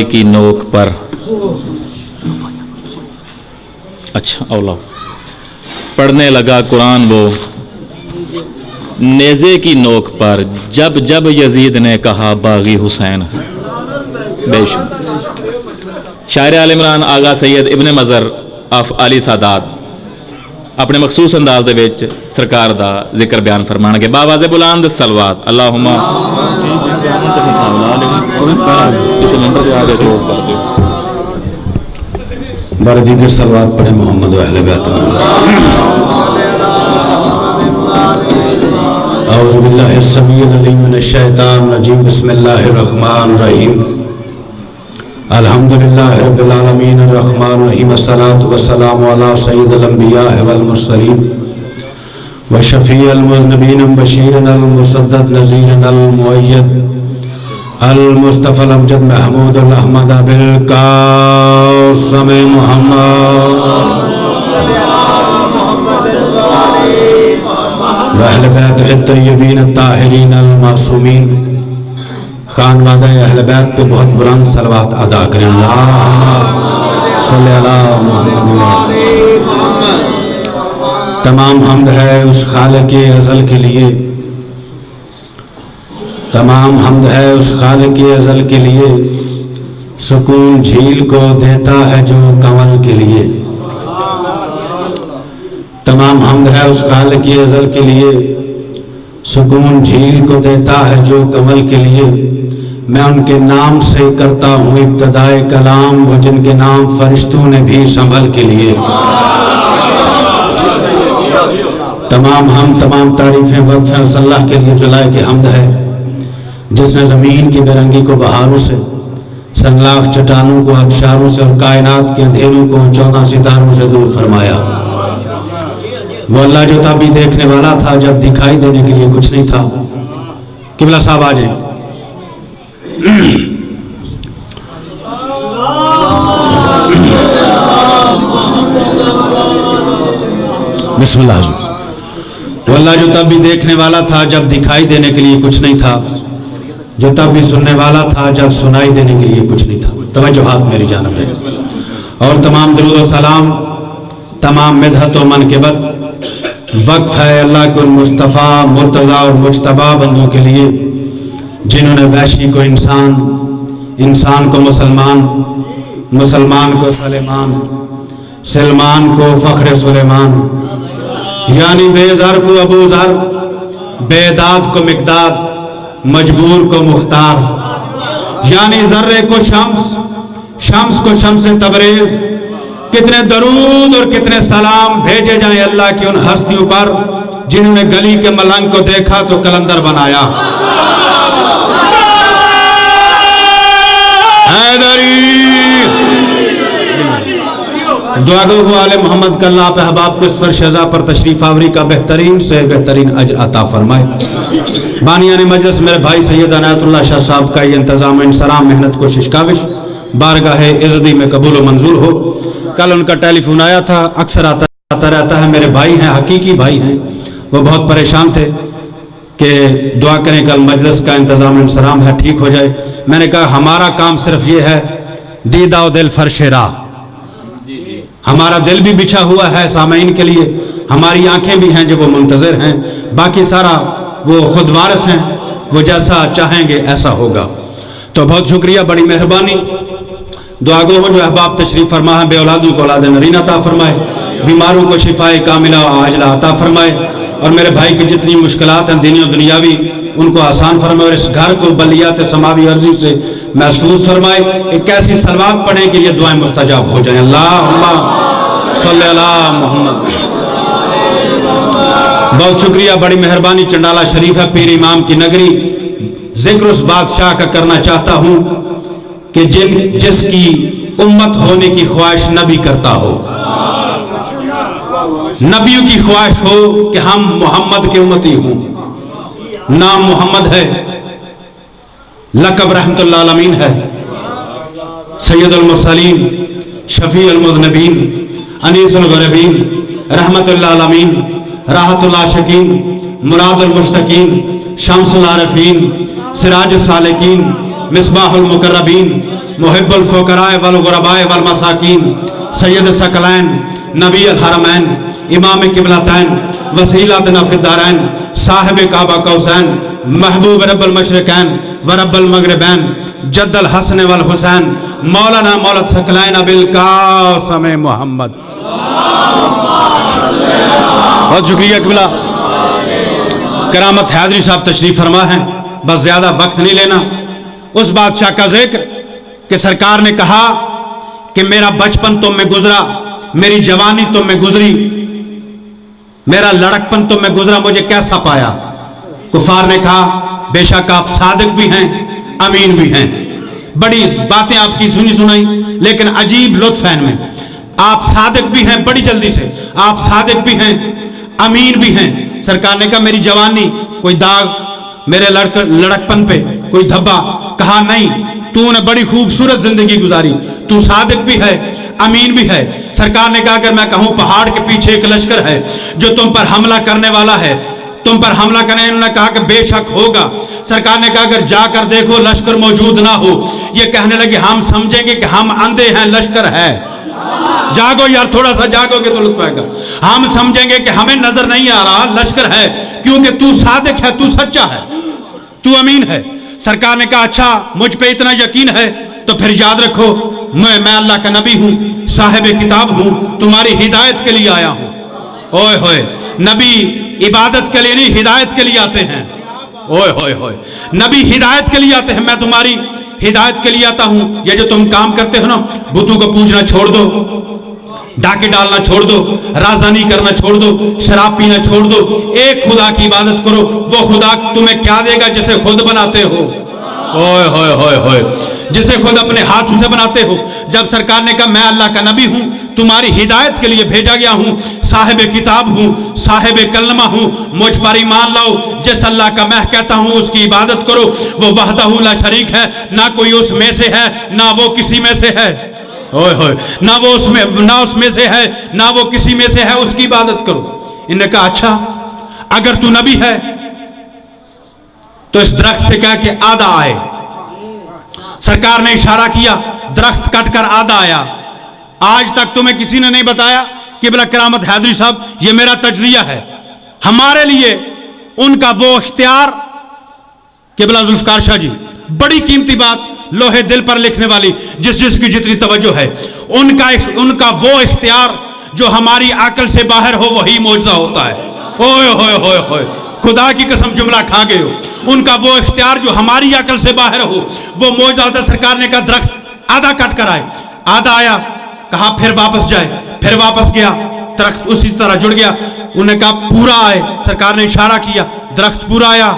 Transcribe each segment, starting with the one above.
کی نوک پر اچھا اولا پڑھنے لگا قرآن وہ نیزے کی نوک پر جب جب یزید نے کہا باغی حسین بے شک شاعر آل عمران آغا سید ابن مظہر آف علی سادات اپنے مخصوص انداز دے وچ سرکار دا ذکر بیان فرمان کے باواز بلند صلوات اللہم بار دیگر صلوات پڑھے محمد و اہل بیت اعوذ باللہ السمیع العلیم من الشیطان الرجیم بسم اللہ الرحمن الرحیم الحمدللہ رب العالمین الرحمن الرحیم الصلاة والسلام علی سید الانبیاء والمرسلین وشفیع المذنبین بشیر المصدد نذیر المؤید المصطفى الامجد محمود الاحمد بالقاسم محمد واہل بیت الطیبین الطاہرین المعصومین خانوادہ اہل بیت پہ بہت بلند صلوات ادا کریں اللہ صلی اللہ محمد تمام حمد ہے اس خالق ازل کے لیے تمام حمد ہے اس خالق ازل کے لیے سکون جھیل کو دیتا ہے جو کنول کے لیے تمام حمد ہے اس خالق ازل کے لیے سکون جھیل کو دیتا ہے جو کنول کے لیے میں ان کے نام سے کرتا ہوں ابتدائے کلام وہ جن کے نام فرشتوں نے بھی سنبھل کے لیے تمام ہم تمام تعریفیں وقف صلی اللہ کے لیے جلائے کی حمد ہے جس نے زمین کی برنگی کو بہاروں سے سنگلاخ چٹانوں کو ابشاروں سے اور کائنات کے اندھیروں کو 14 ستاروں سے دور فرمایا وہ اللہ جو تابی دیکھنے والا تھا جب دکھائی دینے کے لیے کچھ نہیں تھا قبلہ صاحب آ جائیں بسم اللہ جی وہ اللہ جو تب بھی دیکھنے والا تھا جب دکھائی دینے کے لیے کچھ نہیں تھا جو تب بھی سننے والا تھا جب سنائی دینے کے لیے کچھ نہیں تھا توجہات میری جانب رہے اور تمام درود و سلام تمام مدحت و منقبت وقف ہے اللہ کو مصطفیٰ مرتضیٰ اور مجتبیٰ بندوں کے لیے جنہوں نے وحشی کو انسان انسان کو مسلمان مسلمان کو سلیمان سلمان کو فخر سلیمان یعنی بے زر کو ابو زر بے داد کو مقداد مجبور کو مختار یعنی ذرے کو شمس شمس کو شمس تبریز کتنے درود اور کتنے سلام بھیجے جائیں اللہ کی ان ہستیوں پر جنہوں نے گلی کے ملنگ کو دیکھا تو کلندر بنایا دعا گو ہوا آل محمد کا اللہ پہ احباب کو اس فرش ازا پر تشریف آوری کا بہترین سے بہترین اجر عطا فرمائے بانیان مجلس میرے بھائی سید عنایت اللہ شاہ صاحب کا یہ انتظام انصرام محنت کوشش کاوش بارگاہ عزدی میں قبول و منظور ہو کل ان کا ٹیلی فون آیا تھا اکثر آتا رہتا ہے میرے بھائی ہیں حقیقی بھائی ہیں وہ بہت پریشان تھے کہ دعا کریں کل مجلس کا انتظام انصرام ہے ٹھیک ہو جائے میں نے کہا ہمارا کام صرف یہ ہے دیدہ و دل فرش راہ ہمارا دل بھی بچھا ہوا ہے سامعین کے لیے ہماری آنکھیں بھی ہیں جو وہ منتظر ہیں باقی سارا وہ خود وارث ہیں وہ جیسا چاہیں گے ایسا ہوگا تو بہت شکریہ بڑی مہربانی دعا گو ہو جو احباب تشریف فرما ہے بے اولادوں کو اولاد نرین عطا فرمائے بیماروں کو شفائے کاملہ و عاجلہ عطا فرمائے اور میرے بھائی کی جتنی مشکلات ہیں دینی و دنیاوی ان کو آسان فرمائے اور اس گھر کو بلیات سماوی عرضی سے محفوظ فرمائے ایک ایسی صلوات پڑھیں کہ یہ دعائیں مستجاب ہو جائیں اللہم صلی اللہ محمد بہت شکریہ بڑی مہربانی چنڈالہ شریف ہے پیر امام کی نگری ذکر اس بادشاہ کا کرنا چاہتا ہوں کہ جس کی امت ہونے کی خواہش نبی کرتا ہو نبیوں کی خواہش ہو کہ ہم محمد کے امتی ہوں نام محمد ہے لقب رحمت اللہ العالمین ہے سید المرسلین شفیع المذنبین انیس الغربین رحمت اللہ العالمین راحت اللہ شکین مراد المشتقین شمس العارفین سراج السالکین मिसबाहुल मुकर्रबीन मुहिब्बुल फुकराए वल गुरबाए वल मसाकीन सैयद सकलैन नबी अल हरमैन इमाम किबलतैन वसीलतना फिद्दारैन साहिब काबा कौसैन महबूब रब्बुल मशरिकैन व रब्बुल मगरिबैन जद्दल हसन वल हुसैन मौलाना मौलत सकलैन अबिल कासम मोहम्मद। बहुत शुक्रिया किबला। करामत हैदरी साहब तशरीफ फरमा है। बस ज्यादा वक्त नहीं लेना। उस बादशाह का जिक्र कि सरकार ने कहा कि मेरा बचपन तुम में गुजरा, मेरी जवानी तुम में गुजरी, मेरा लड़कपन तुम में गुजरा, मुझे कैसा पाया? कुफार ने कहा बेशक आप सादिक भी हैं, अमीन भी हैं। बड़ी बातें आपकी सुनी सुनाई, लेकिन अजीब लुत्फ है इनमें। आप सादिक भी हैं, बड़ी जल्दी से आप सादिक भी हैं, अमीन भी हैं। सरकार ने कहा मेरी जवानी कोई दाग, मेरे लड़कपन पे कोई धब्बा? कहा नहीं, तूने बड़ी खूबसूरत जिंदगी गुजारी, तू सादिक भी है, अमीन भी है। सरकार ने कहा अगर मैं कहूं पहाड़ के पीछे एक लश्कर है जो तुम पर हमला करने वाला है, तुम पर हमला करें, इन्होंने कहा कि बेशक होगा। सरकार ने कहा अगर जाकर देखो लश्कर मौजूद ना हो, ये कहने लगे हम समझेंगे कि हम अंधे हैं, लश्कर है। जागो यार, थोड़ा सा जागोगे तो लुत्फ आएगा। हम समझेंगे कि हमें नजर नहीं आ रहा, लश्कर है, क्योंकि तू सादिक है, तू सच्चा है, तू अमीन है। सरकार ने कहा अच्छा मुझ पे इतना यकीन है तो फिर याद रखो मैं अल्लाह का नबी हूं, साहिब किताब हूं, तुम्हारी हिदायत के लिए आया हूं। ओए होए, नबी इबादत के लिए नहीं, हिदायत के लिए आते हैं। ओए होए होए, नबी हिदायत के लिए आते हैं, मैं तुम्हारी हिदायत के लिए आता हूं। ये जो तुम काम करते हो ना, बुतों को पूजना छोड़ दो, डाके डालना छोड़ दो, राजानी करना छोड़ दो, शराब पीना छोड़ दो, एक खुदा की इबादत करो। वो खुदा तुम्हें क्या देगा जिसे खुद बनाते हो? ओए होए होए होए, जिसे खुद अपने हाथों से बनाते हो। जब सरकार ने कहा मैं अल्लाह का नबी हूं, तुम्हारी हिदायत के लिए भेजा गया हूं, साहिब किताब हूं, साहिब कलमा हूं, मुझ पर ईमान लाओ, जिस अल्लाह का मैं कहता हूं उसकी इबादत करो। वो वहदहू ला शरीक है, ना कोई उसमें से है, ना वो किसी में से है। ओए होए, ना वो उसमें से है, ना वो किसी में से है, उसकी इबादत करो। इन्होंने कहा अच्छा अगर तू नबी है तो इस दरख्त से कह के आधा आए। सरकार ने इशारा किया, दरख्त कटकर आधा आया। आज तक तुम्हें किसी ने नहीं बताया कि बिला करामत हैदरी साहब ये मेरा तज्जिया है। हमारे लिए उनका वो इख्तियार कि बिला जुल्फकार शाह जी, बड़ी कीमती बात, लोहे दिल पर लिखने वाली, जिसकी जितनी तवज्जो है, उनका वो इख्तियार जो हमारी अकल से बाहर हो वही मौजज़ा होता है। ओए होए होए होए, खुदा की कसम जुमला खा गए हो। उनका वो इख्तियार जो हमारी अकल से बाहर हो वो मौजूद होता है। सरकार ने कहा दरख्त आधा कट कर आए, आधा आया, कहा फिर वापस जाए, फिर वापस गया, दरख्त उसी तरह जुड़ गया। उन्हें कहा पूरा आए, सरकार ने इशारा किया, दरख्त पूरा आया।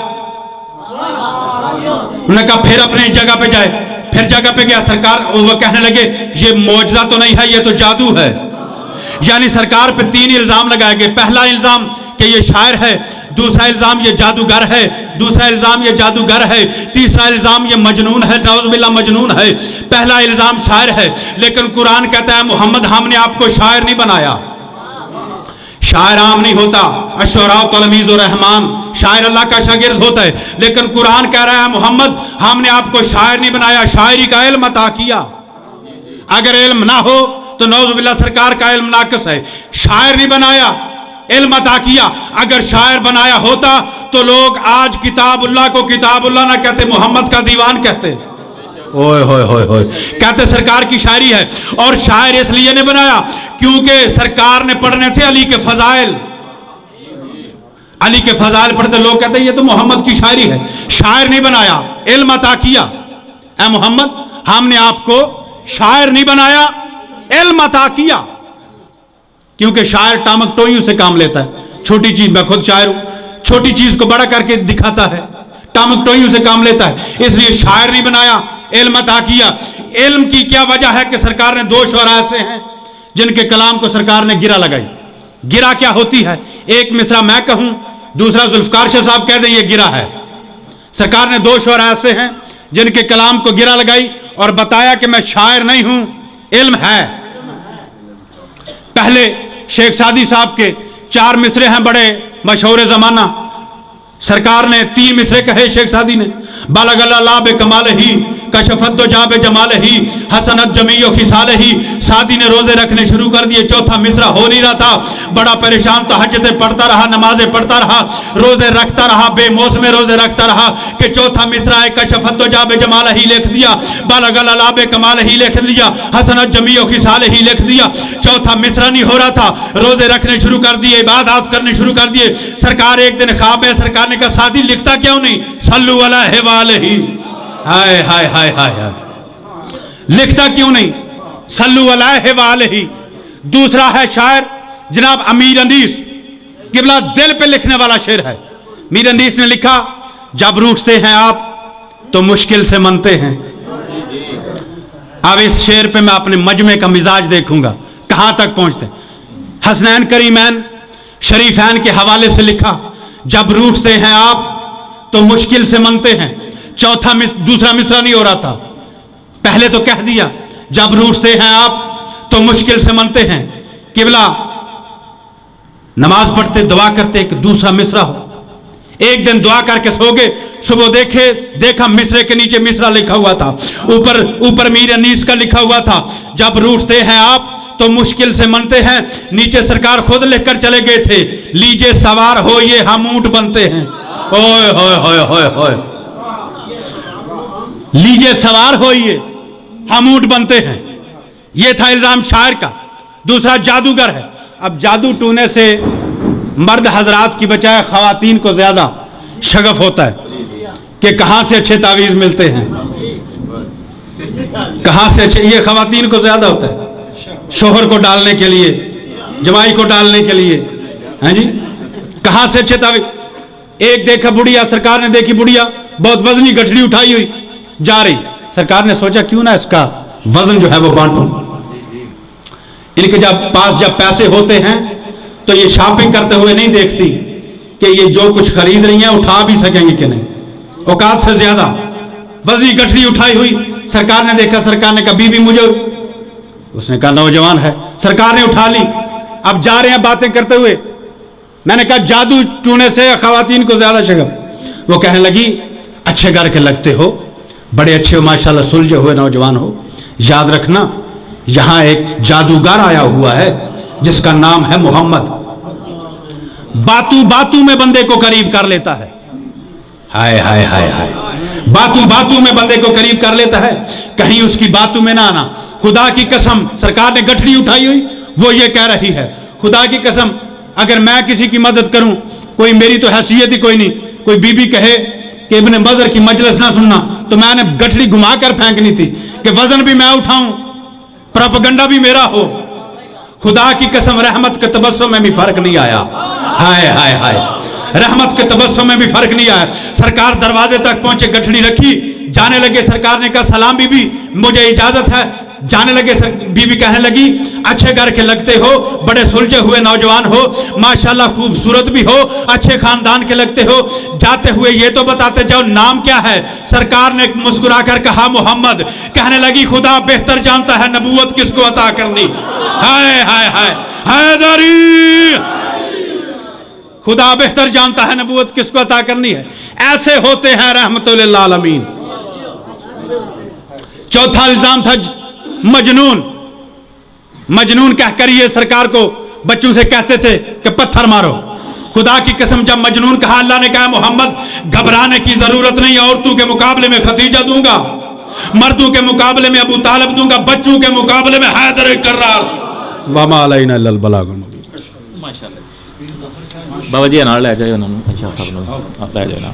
उन्होंने कहा फिर अपने जगह पे जाए, फिर जगह पे गया। सरकार वो कहने लगे ये मौजज़ा तो नहीं है, ये तो जादू है। यानी सरकार पे 3 इल्जाम लगाए गए। पहला इल्जाम कि ये शायर है, दूसरा इल्जाम ये जादूगर है, दूसरा इल्जाम ये जादूगर है, तीसरा इल्जाम ये मजनून है, नाउज़ुबिल्लाह मजनून है। पहला इल्जाम शायर है, लेकिन कुरान कहता है मोहम्मद हमने आपको शायर नहीं बनाया। शायर आम नहीं होता, अशरा तलमीज़ रहमान, शायर अल्लाह का शागिर्द होता है। लेकिन कुरान कह रहा है मोहम्मद हमने आपको शायर नहीं बनाया, शायरी का इल्म अता किया। अगर इल्म ना हो तो नौज़ुबिल्लाह सरकार का इल्म नाक़िस है। शायर नहीं बनाया, इल्म अता किया। अगर शायर बनाया होता तो लोग आज किताबुल्लाह को किताबुल्लाह ना कहते, मोहम्मद का दीवान कहते। ओए होए होए होए, कहते सरकार की शायरी है। और शायर इसलिए नहीं बनाया क्योंकि सरकार ने पढ़ने थे अली के फजाइल, अली के फजाइल पढ़ते लोग कहते ये तो मोहम्मद की शायरी है। शायर नहीं बनाया, इल्म अता किया। ऐ मोहम्मद हमने आपको शायर नहीं बनाया, इल्म अता किया। क्योंकि शायर टामक टोइयों से काम लेता है। छोटी चीज, मैं खुद शायर हूं, छोटी चीज को बड़ा करके दिखाता है, टामक टोइयों से काम लेता है। इसलिए शायर नहीं बनाया, इल्म अता किया। इल्म की क्या वजह है कि सरकार ने 2 शुअरा ऐसे हैं जिनके कलाम को सरकार ने गिरा लगाई। गिरा क्या होती है? एक मिसरा मैं कहूं, दूसरा जुल्फकार शाह साहब कह दें ये गिरा है। सरकार ने 2 शुअरा ऐसे हैं जिनके कलाम को गिरा लगाई और बताया कि मैं शायर नहीं हूं, इल्म है। पहले शेख सादी साहब के 4 मिसरे हैं बड़े मशहूर जमाना। सरकार ने 3 मिसरे कहे शेख सादी ने, बालगल्ला बे कमाल ही कशफत दुजा बजमालही हसनत जमीओ खिसालही। सादी ने रोजे रखने शुरू कर दिए, चौथा मिसरा हो नहीं रहा था, बड़ा परेशान, तहज्जुदें पढ़ता रहा, नमाजें पढ़ता रहा, रोजे रखता रहा, बेमौसमे रोजे रखता रहा कि चौथा मिसरा है कशफत दुजा बजमालही लिख दिया, बलगल अलाबे कमाल ही लिख दिया, हसनत जमीओ खिसाल ही लिख दिया। चौथा मिसरा नहीं हो रहा था, रोजे रखने शुरू कर दिए, इबादत करने शुरू कर दिए। सरकार एक दिन ख्वाब है, सरकार ने कहा सादी लिखता क्यों नहीं, सल्लु अलैहि वालैहि, हाय हाय हाय हाय हाय, लिखता क्यों नहीं, सल्लु अलैहि वालैहि। दूसरा है शायर जनाब अमीर अनीस, किबला दिल पे लिखने वाला शेर है। मीर अनीस ने लिखा, जब रूठते हैं आप तो मुश्किल से मनते हैं। अब इस शेर पे मैं अपने मजमे का मिजाज देखूंगा कहां तक पहुंचते हैं। हसनैन करीमैन शरीफैन के हवाले से लिखा, जब रूठते हैं आप तो मुश्किल से मनते हैं। दूसरा मिसरा नहीं हो रहा था, पहले तो कह दिया जब रूठते हैं आप तो मुश्किल से मनते हैं। किबला नमाज पढ़ते दुआ करते एक दूसरा मिसरा हो। एक दिन दुआ करके सो गए, सुबह देखा मिसरे के नीचे मिसरा लिखा हुआ था, ऊपर मीर अनीस का लिखा हुआ था, जब रूठते हैं आप तो मुश्किल से मनते हैं। नीचे सरकार खुद लिखकर चले गए थे, लीजिए सवार हो ये हम ऊंट बनते हैं। ओए होए होए होए होए, लीजिए सवार हो ये हम ऊंट बनते हैं। ये था इल्जाम शायर का। दूसरा जादूगर है। अब जादू टूने से मर्द हजरात की बजाय खवातीन को ज्यादा शगफ होता है कि कहां से अच्छे तावीज मिलते हैं, कहां से अच्छे, ये खवातीन को ज्यादा होता है, शोहर को डालने के लिए, जवाई को डालने के लिए, हैं जी, कहां से अच्छे तावीज। एक देखा बुढ़िया, सरकार ने देखी बुढ़िया बहुत वजनी गठड़ी उठाई हुई जा रही, सरकार ने सोचा क्यों ना इसका वजन जो है वो बांटूं। इनके पास जब पैसे होते हैं तो ये शॉपिंग करते हुए नहीं देखती कि ये जो कुछ खरीद रही हैं उठा भी सकेंगे कि नहीं, औकात से ज्यादा वजनी गठड़ी उठाई हुई। सरकार ने देखा, सरकार ने कहा बीबी मुझे, उसने कहा नौजवान है, सरकार ने उठा ली। अब जा रहे हैं बातें करते हुए, मैंने कहा जादू टूने से खवातीन को ज्यादा शगफ। वो कहने लगी अच्छे घर के लगते हो, बड़े अच्छे हो माशाल्लाह, सुलझे हुए नौजवान हो, याद रखना यहां एक जादूगर आया हुआ है जिसका नाम है मोहम्मद, बातू बातू में बंदे को करीब कर लेता है। हाय हाय हाय हाय, बातू बातू में बंदे को करीब कर लेता है, कहीं उसकी बातू में ना आना। खुदा की कसम, सरकार ने गठड़ी उठाई हुई, वो ये कह रही है खुदा की कसम अगर मैं किसी की मदद करूं, कोई मेरी तो हैसियत ही कोई नहीं, कोई बीबी कहे कि इब्ने मजर की मजलिस ना सुनना, तो मैंने गठड़ी घुमा कर फेंकनी थी कि वजन भी मैं उठाऊं, प्रोपेगेंडा भी मेरा हो। खुदा की कसम रहमत के तबस्सुम में भी फर्क नहीं आया। हाय हाय हाय, रहमत के तबस्सुम में भी फर्क नहीं आया। सरकार दरवाजे तक पहुंचे, गठड़ी रखी, जाने लगे। सरकार ने कहा सलाम बीबी, मुझे इजाजत है। जाने लगे, बीबी कहने लगी अच्छे घर के लगते हो, बड़े सुलझे हुए नौजवान हो, माशाल्लाह खूबसूरत भी हो, अच्छे खानदान के लगते हो। जाते हुए ये तो बताते जाओ नाम क्या है। सरकार ने मुस्कुराकर कहा मोहम्मद। कहने लगी खुदा बेहतर जानता है नबूवत किसको अता करनी। हाय हाय हाय, हैदरी, खुदा बेहतर जानता है नबूवत किसको अता करनी है। ऐसे होते हैं रहमतुल लिल आलमीन। चौथा इल्जाम था मजनून। मजनून कहकर ये सरकार को बच्चों से कहते थे कि पत्थर मारो। खुदा की कसम जब मजनून कहा, अल्लाह ने कहा मोहम्मद घबराने की जरूरत नहीं, औरतों के मुकाबले में खदीजा दूंगा, मर्दों के मुकाबले में अबू तालिब दूंगा, बच्चों के मुकाबले में हैदर कर्रार। वमा अलैना इल्लल बलागुल मुबीन। माशाअल्लाह बाबा जी नाल ले जाओ, उन्होंने अच्छा साहब ले जाओ ना।